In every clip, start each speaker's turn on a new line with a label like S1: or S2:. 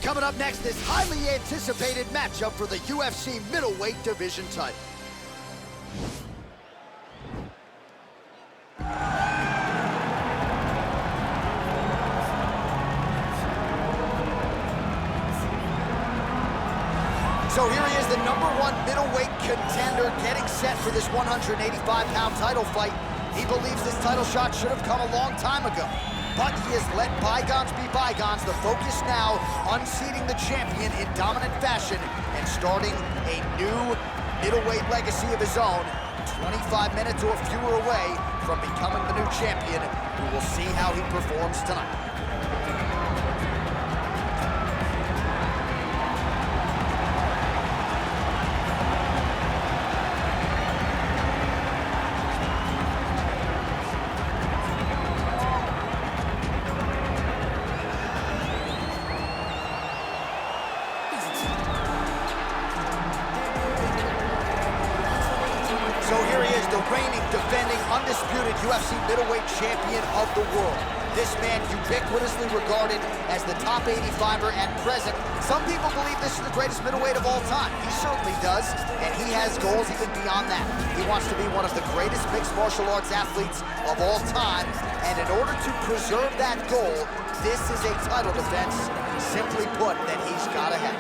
S1: right, coming up next, this highly anticipated matchup for the UFC middleweight division title. So here he is, the #1 middleweight contender, getting set for this 185-pound title fight. He believes this title shot should have come a long time ago, but he has let bygones be bygones. The focus now, unseating the champion in dominant fashion and starting a new middleweight legacy of his own. 25 minutes or fewer away from becoming the new champion. We will see how he performs tonight. So here he is, the reigning, defending, undisputed UFC middleweight champion of the world. This man ubiquitously regarded as the top 85er at present. Some people believe this is the greatest middleweight of all time. He certainly does, and he has goals even beyond that. He wants to be one of the greatest mixed martial arts athletes of all time, and in order to preserve that goal, this is a title defense, simply put, that he's got to have.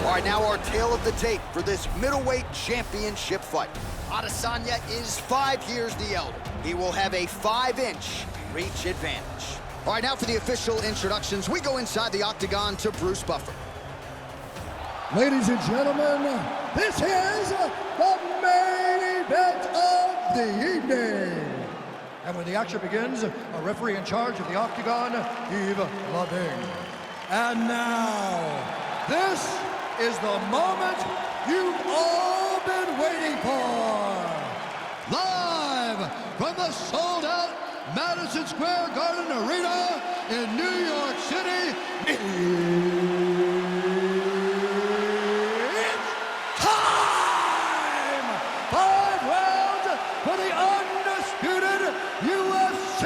S1: All right, now our tale of the tape for this middleweight championship fight. Adesanya is 5 years the elder. He will have a 5-inch reach advantage. All right, now for the official introductions, we go inside the octagon to Bruce Buffer.
S2: Ladies and gentlemen, this is the main event of the evening. And when the action begins, a referee in charge of the octagon, Yves Lavigne. And now, this is the moment you've all been waiting for. Live from the sold-out Madison Square Garden Arena in New York City, it's time! 5 rounds for the undisputed UFC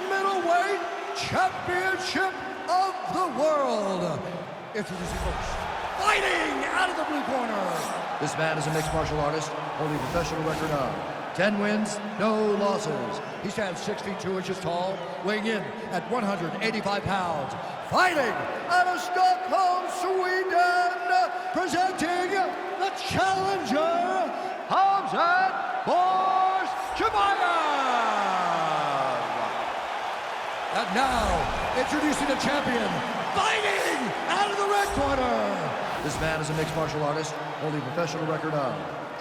S2: middleweight championship of the world. Introducing folks, fighting out of the blue corner. This man is a mixed martial artist, holding a professional record of 10 wins, no losses. He stands 6 feet 2 inches tall, weighing in at 185 pounds. Fighting out of Stockholm, Sweden, presenting the challenger, Khamzat Chimaev. And now, introducing the champion, fighting out of the red corner. This man is a mixed martial artist, holding a professional record of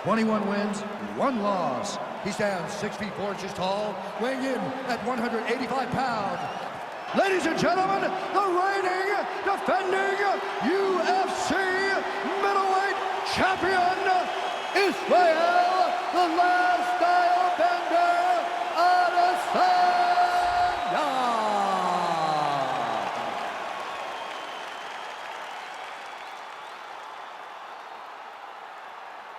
S2: 21 wins, 1 loss. He stands 6 feet 4 inches tall, weighing in at 185 pounds. Ladies and gentlemen, the reigning, defending UFC middleweight champion, Israel, the last style bender, Adesanya.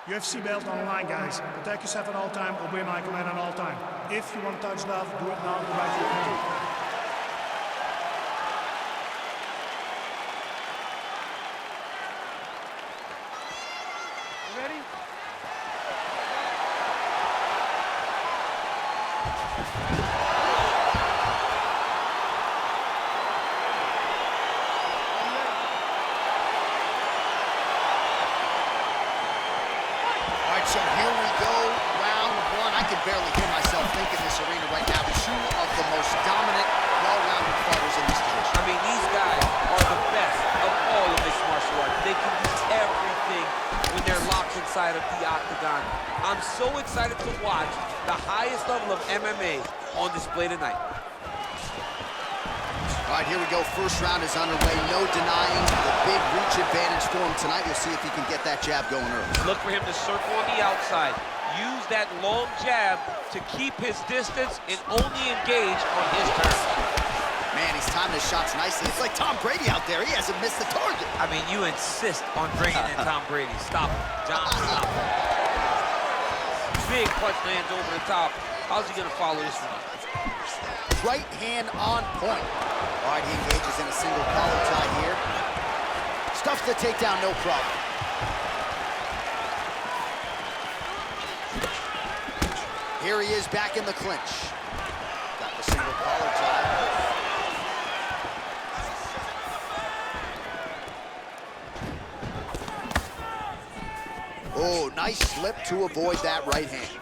S3: UFC belt on the line, guys. Protect yourself at all time, obey my command at all time. If you want to touch love, do it now, the right way. Ready?
S1: So here we go, round 1. I can barely hear myself think in this arena right now. 2 of the most dominant, well-rounded fighters in this division.
S4: I mean, these guys are the best of all of mixed martial arts. They can do everything when they're locked inside of the octagon. I'm so excited to watch the highest level of MMA on display tonight.
S1: All right, here we go. First round is underway. No denying the big reach advantage for him tonight. We'll see if he can get that jab going early.
S4: Look for him to circle on the outside. Use that long jab to keep his distance and only engage on his terms.
S1: Man, he's timing his shots nicely. It's like Tom Brady out there. He hasn't missed the target.
S4: I mean, you insist on bringing in Tom Brady. Stop him. John, stop him. Big punch lands over the top. How's he going to follow this one?
S1: Right hand on point. All right, he engages in a single collar tie here. Stuffs the takedown, no problem. Here he is back in the clinch. Got the single collar tie. Oh, nice slip to avoid that right hand. He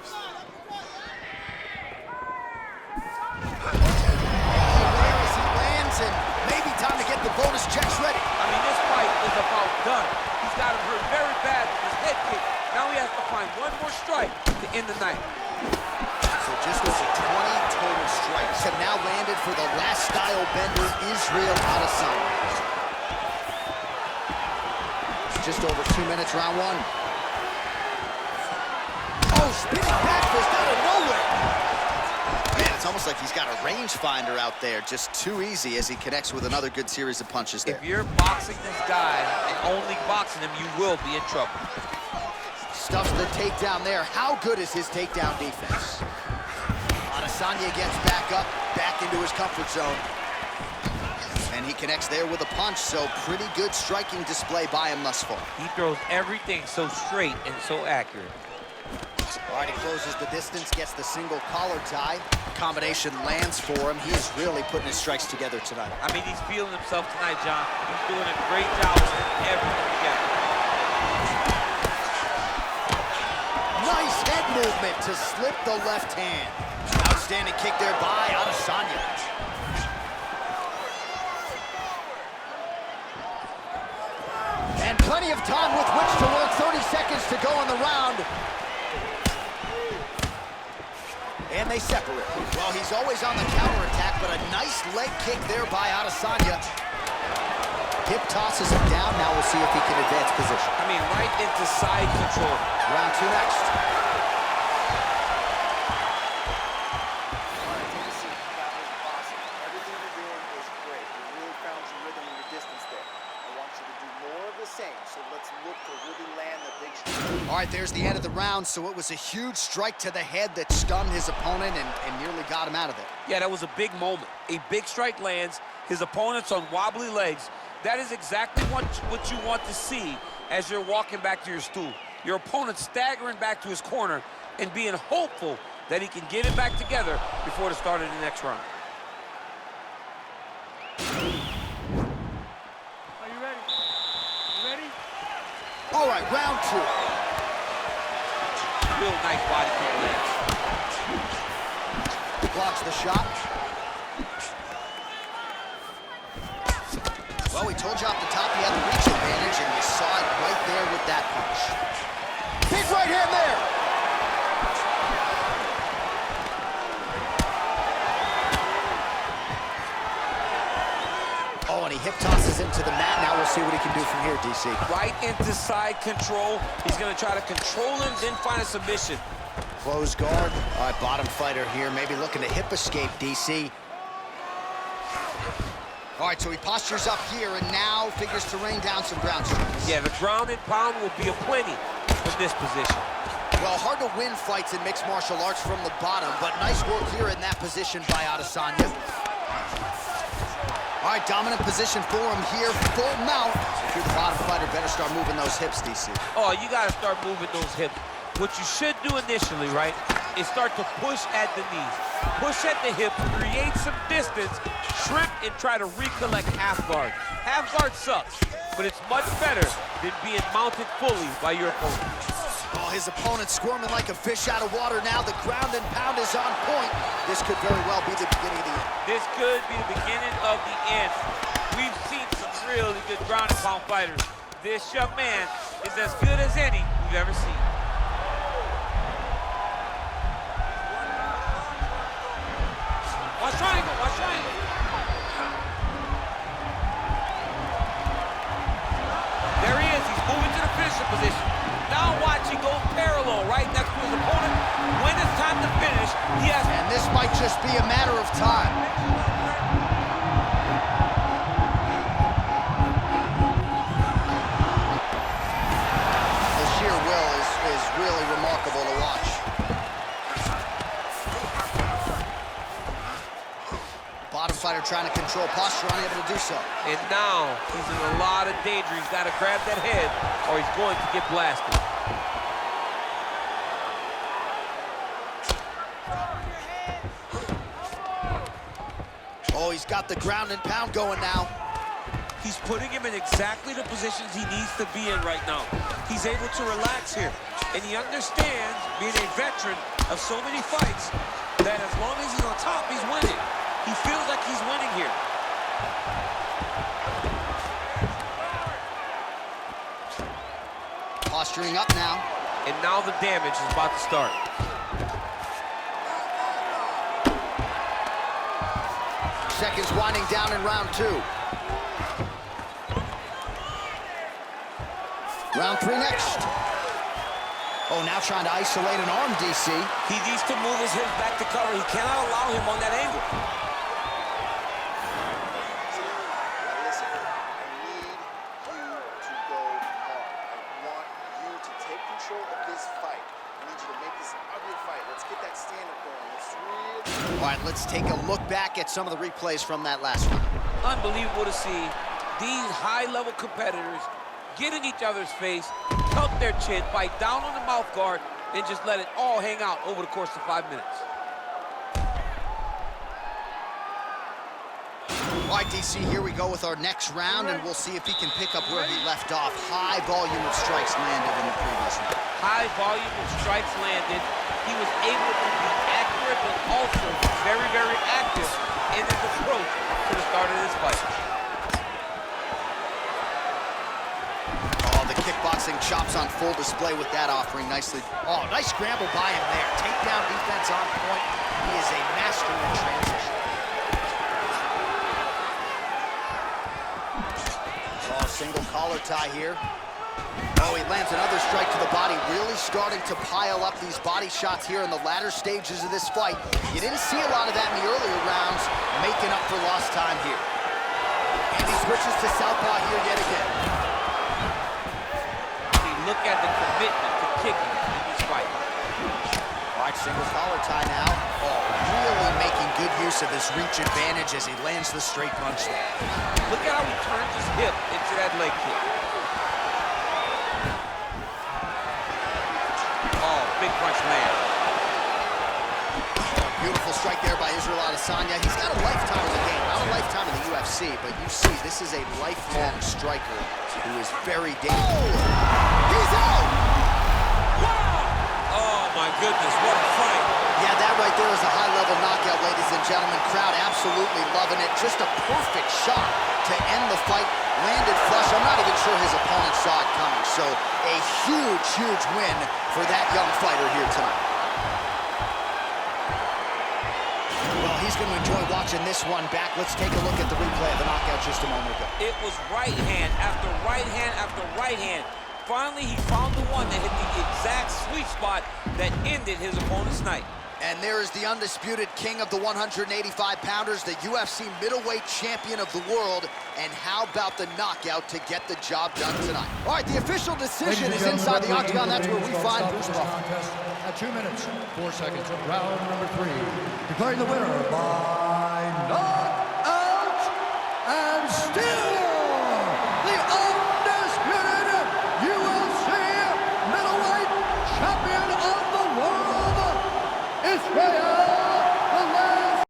S1: lands, and maybe time to get the bonus checks ready.
S4: I mean, this fight is about done. He's got him hurt very bad with his head kick. Now he has to find one more strike to end the night.
S1: So just over 20 total strikes have now landed for the last style bender, Israel Adesanya. Just over 2 minutes, round one. Oh, spinning back fist out of nowhere. Man, it's almost like he's got a rangefinder out there. Just too easy as he connects with another good series of punches there.
S4: If you're boxing this guy and only boxing him, you will be in trouble.
S1: Stuffs the takedown there. How good is his takedown defense? Adesanya gets back up, back into his comfort zone. And he connects there with a punch, so pretty good striking display by him thus far.
S4: He throws everything so straight and so accurate.
S1: All right, he closes the distance, gets the single collar tie. Combination lands for him. He is really putting his strikes together tonight.
S4: I mean, he's feeling himself tonight, John. He's doing a great job of putting everything together.
S1: Nice head movement to slip the left hand. Outstanding kick there by Adesanya. And plenty of time with which to work. 30 seconds to go in the round. And they separate. Well, he's always on the counterattack, but a nice leg kick there by Adesanya. Hip tosses him down. Now we'll see if he can advance position.
S4: I mean, right into side control.
S1: Round two next.
S5: Everything you're doing is great. You really found your rhythm and your distance there. I want you to do more of the same, so let's look to really land the big strike.
S1: All right, there's the end of the round, so it was a huge strike to the head that stunned his opponent and nearly got him out of there.
S4: Yeah, that was a big moment. A big strike lands. His opponent's on wobbly legs. That is exactly what you want to see as you're walking back to your stool. Your opponent staggering back to his corner and being hopeful that he can get it back together before the start of the next round.
S3: Are you ready? You ready?
S1: All right, round two.
S4: Real nice body kick lands.
S1: Blocks the shot. Well, we told you off the top he had the reach advantage, and you saw it right there with that punch. Big right hand there. Oh, and he hip tosses him to the mat. Now we'll see what he can do from here, DC.
S4: Right into side control. He's going to try to control him, then find a submission.
S1: Close guard. All right, bottom fighter here, maybe looking to hip escape, DC. All right, so he postures up here and now figures to rain down some ground strikes.
S4: Yeah, the ground and pound will be aplenty from this position.
S1: Well, hard to win fights in mixed martial arts from the bottom, but nice work here in that position by Adesanya. All right, dominant position for him here, full mount. If you're the bottom fighter, better start moving those hips, DC.
S4: Oh, you got to start moving those hips. What you should do initially, right, is start to push at the knees. Push at the hips, create some distance, shrimp, and try to recollect half guard. Half guard sucks, but it's much better than being mounted fully by your opponent.
S1: Oh, his opponent squirming like a fish out of water now. The ground and pound is on point. This could very well be the beginning of the end.
S4: This could be the beginning of the end. We've seen some really good ground and pound fighters. This young man is as good as any we've ever seen. Watch triangle, watch triangle. There he is, he's moving to the finisher position. Now watch, he goes parallel right next to his opponent. When it's time to finish, he has...
S1: And this might just be a matter of time. trying to control posture, unable to do so.
S4: And now he's in a lot of danger. He's got to grab that head or he's going to get blasted.
S1: Oh, he's got the ground and pound going now.
S4: He's putting him in exactly the positions he needs to be in right now. He's able to relax here. And he understands, being a veteran of so many fights, that as long as he's on top, he's winning. He feels like he's winning here.
S1: Posturing up now.
S4: And now the damage is about to start.
S1: Seconds winding down in round 2. Round 3 next. Oh, now trying to isolate an arm, DC.
S4: He needs to move his hips back to cover. He cannot allow him on that angle.
S5: Now listen, I need you to go hard. I want you to take control of this fight. I need you to make this an ugly fight. Let's get that stand-up going. Let's really...
S1: All right, let's take a look back at some of the replays from that last one.
S4: Unbelievable to see these high-level competitors get in each other's face, tuck their chin, bite down on the mouth guard, and just let it all hang out over the course of 5 minutes.
S1: All right, DC, here we go with our next round, and we'll see if he can pick up where he left off. High volume of strikes landed in the previous round.
S4: High volume of strikes landed. He was able to be accurate, but also very, very active in his approach to the start of this fight.
S1: Kickboxing chops on full display with that offering. Nicely. Oh, nice scramble by him there. Takedown defense on point. He is a master in transition. Oh, single collar tie here. Oh, he lands another strike to the body. Really starting to pile up these body shots here in the latter stages of this fight. You didn't see a lot of that in the earlier rounds, making up for lost time here. And he switches to southpaw here yet again.
S4: Look at the commitment to kicking in this fight.
S1: All right, single collar tie now. Oh, really making good use of his reach advantage as he lands the straight punch there.
S4: Look at how he turns his hip into that leg kick. Oh, big punch land.
S1: Beautiful strike there by Israel Adesanya. He's got a lifetime in the game, not a lifetime in the UFC, but you see, this is a lifelong striker who is very dangerous. He's out!
S4: Wow! Oh, my goodness, what a fight.
S1: Yeah, that right there is a high-level knockout, ladies and gentlemen. Crowd absolutely loving it. Just a perfect shot to end the fight. Landed flush. I'm not even sure his opponent saw it coming. So a huge, huge win for that young fighter here tonight. Well, he's going to enjoy watching this one back. Let's take a look at the replay of the knockout just a moment ago.
S4: It was right hand after right hand after right hand. Finally, he found the one that hit the exact sweet spot that ended his opponent's night.
S1: And there is the undisputed king of the 185-pounders, the UFC middleweight champion of the world. And how about the knockout to get the job done tonight? All right, the official decision is inside the octagon. That's where we find Bruce Buffer.
S2: At 2 minutes, 4 seconds of round number 3. Declaring the winner by knockout and still the undisputed UFC middleweight champion of the world, Israel